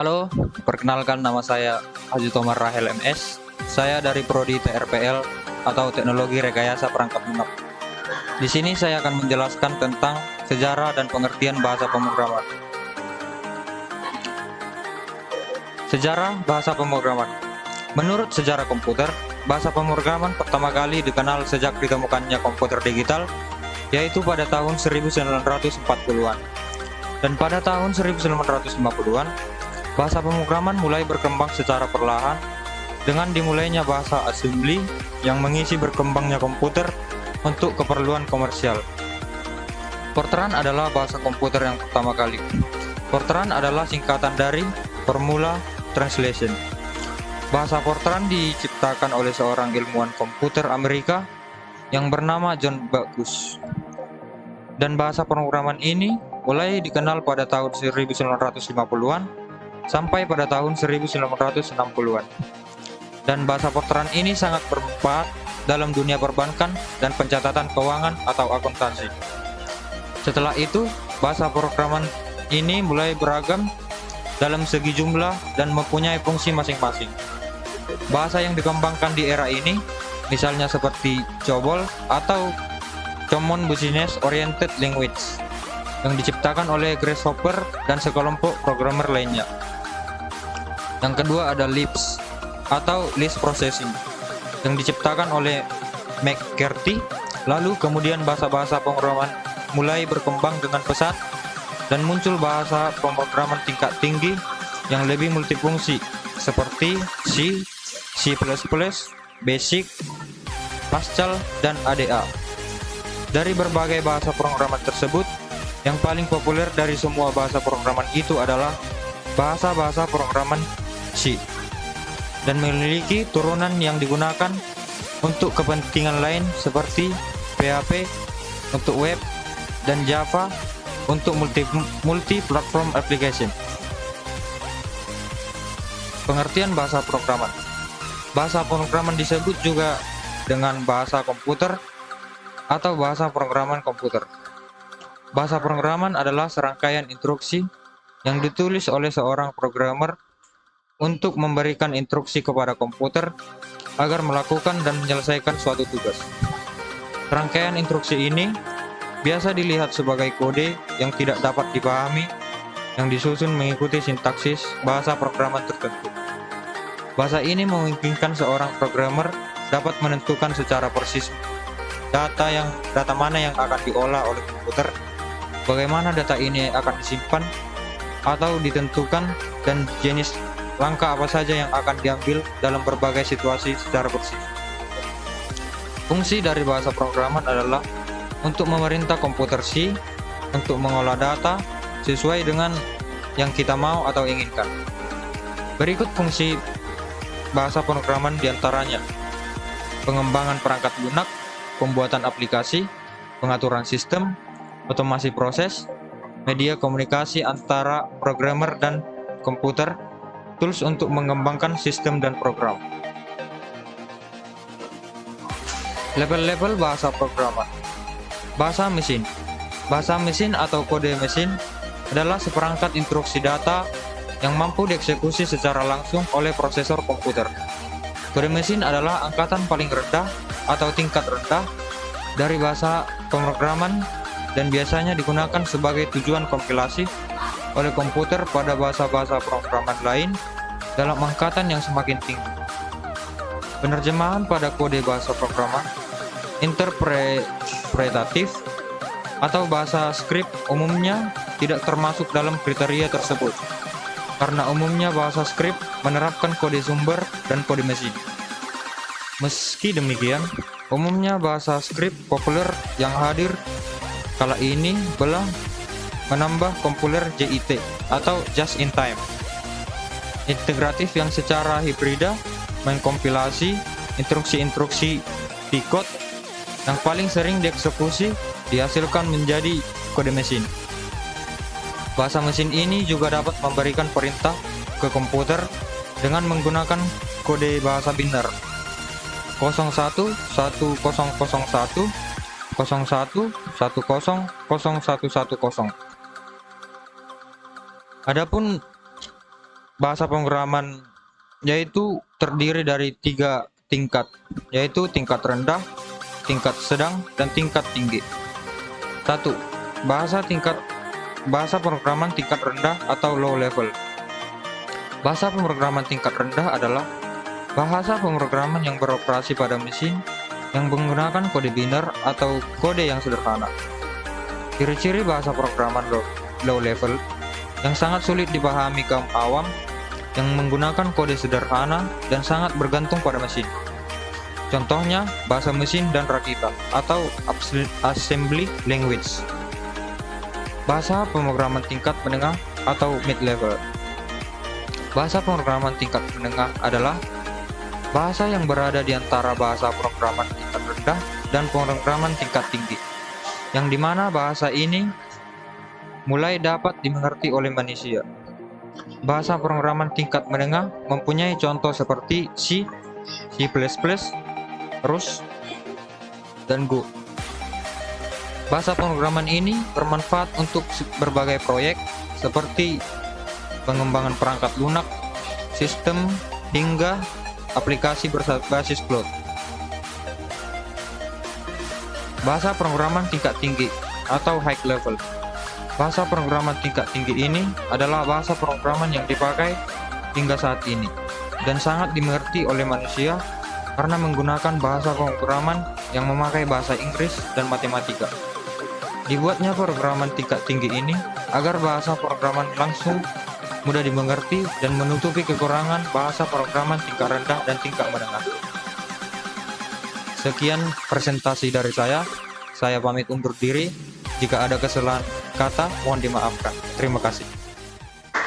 Halo, perkenalkan nama saya Haji Tomar Rahel MS. Saya dari Prodi TRPL atau Teknologi Rekayasa Perangkat Lunak. Di sini saya akan menjelaskan tentang sejarah dan pengertian bahasa pemrograman. Sejarah bahasa pemrograman. Menurut sejarah komputer, bahasa pemrograman pertama kali dikenal sejak ditemukannya komputer digital, yaitu pada tahun 1940-an. Dan pada tahun 1950-an, bahasa pemrograman mulai berkembang secara perlahan dengan dimulainya bahasa assembly yang mengisi berkembangnya komputer untuk keperluan komersial. Fortran adalah bahasa komputer yang pertama kali. Fortran adalah singkatan dari Formula Translation. Bahasa Fortran diciptakan oleh seorang ilmuwan komputer Amerika yang bernama John Backus. Dan bahasa pemrograman ini mulai dikenal pada tahun 1950-an sampai pada tahun 1960-an. Dan bahasa Fortran ini sangat bermanfaat dalam dunia perbankan dan pencatatan keuangan atau akuntansi. Setelah itu, bahasa pemrograman ini mulai beragam dalam segi jumlah dan mempunyai fungsi masing-masing. Bahasa yang dikembangkan di era ini, misalnya seperti COBOL atau Common Business Oriented Language, yang diciptakan oleh Grasshopper dan sekelompok programmer lainnya. Yang kedua ada Lisp atau Lisp Processing yang diciptakan oleh McCarthy. Lalu kemudian bahasa-bahasa pemrograman mulai berkembang dengan pesat dan muncul bahasa pemrograman tingkat tinggi yang lebih multifungsi seperti C, C++, Basic, Pascal, dan ADA. Dari berbagai bahasa pemrograman tersebut, yang paling populer dari semua bahasa pemrograman itu adalah bahasa-bahasa pemrograman C, dan memiliki turunan yang digunakan untuk kepentingan lain seperti PHP untuk web dan Java untuk multi-platform application. Pengertian bahasa pemrograman. Bahasa pemrograman disebut juga dengan bahasa komputer atau bahasa pemrograman komputer. Bahasa pemrograman adalah serangkaian instruksi yang ditulis oleh seorang programmer untuk memberikan instruksi kepada komputer agar melakukan dan menyelesaikan suatu tugas. Rangkaian instruksi ini biasa dilihat sebagai kode yang tidak dapat dipahami, yang disusun mengikuti sintaksis bahasa pemrograman tertentu. Bahasa ini memungkinkan seorang programmer dapat menentukan secara persis data mana yang akan diolah oleh komputer, bagaimana data ini akan disimpan atau ditentukan, dan jenis langkah apa saja yang akan diambil dalam berbagai situasi secara persis. Fungsi dari bahasa pemrograman adalah untuk memerintah komputer C untuk mengolah data sesuai dengan yang kita mau atau inginkan. Berikut fungsi bahasa pemrograman diantaranya: pengembangan perangkat lunak, pembuatan aplikasi, pengaturan sistem, otomasi proses, media komunikasi antara programmer dan komputer, tools untuk mengembangkan sistem dan program. Level-level bahasa pemrograman. Bahasa mesin. Bahasa mesin atau kode mesin adalah seperangkat instruksi data yang mampu dieksekusi secara langsung oleh prosesor komputer. Kode mesin adalah angkatan paling rendah atau tingkat rendah dari bahasa pemrograman dan biasanya digunakan sebagai tujuan kompilasi oleh komputer pada bahasa-bahasa pemrograman lain dalam angkatan yang semakin tinggi. Penerjemahan pada kode bahasa pemrograman interpretatif atau bahasa skrip umumnya tidak termasuk dalam kriteria tersebut, karena umumnya bahasa skrip menerapkan kode sumber dan kode mesin. Meski demikian, umumnya bahasa skrip populer yang hadir kala ini belum menambah kompiler JIT atau Just in Time, integratif yang secara hibrida mengkompilasi instruksi-instruksi di code yang paling sering dieksekusi dihasilkan menjadi kode mesin. Bahasa mesin ini juga dapat memberikan perintah ke komputer dengan menggunakan kode bahasa biner 011001 01100110. Adapun bahasa pemrograman yaitu terdiri dari 3 tingkat, yaitu tingkat rendah, tingkat sedang, dan tingkat tinggi. 1. Bahasa pemrograman tingkat rendah atau low level. Bahasa pemrograman tingkat rendah adalah bahasa pemrograman yang beroperasi pada mesin yang menggunakan kode biner atau kode yang sederhana. Ciri-ciri bahasa pemrograman low level yang sangat sulit dipahami kaum awam, yang menggunakan kode sederhana dan sangat bergantung pada mesin. Contohnya bahasa mesin dan rakitan atau assembly language. Bahasa pemrograman tingkat menengah atau mid level. Bahasa pemrograman tingkat menengah adalah bahasa yang berada di antara bahasa pemrograman tingkat rendah dan pemrograman tingkat tinggi, yang dimana bahasa ini mulai dapat dimengerti oleh manusia. Bahasa pemrograman tingkat menengah mempunyai contoh seperti C, C++, Rust, dan Go. Bahasa pemrograman ini bermanfaat untuk berbagai proyek seperti pengembangan perangkat lunak, sistem, hingga aplikasi berbasis cloud. Bahasa pemrograman tingkat tinggi atau high level. Bahasa pemrograman tingkat tinggi ini adalah bahasa pemrograman yang dipakai hingga saat ini dan sangat dimengerti oleh manusia karena menggunakan bahasa pemrograman yang memakai bahasa Inggris dan matematika. Dibuatnya pemrograman tingkat tinggi ini agar bahasa pemrograman langsung mudah dimengerti dan menutupi kekurangan bahasa pemrograman tingkat rendah dan tingkat menengah. Sekian presentasi dari saya pamit undur diri. Jika ada kesalahan kata, mohon dimaafkan. Terima kasih.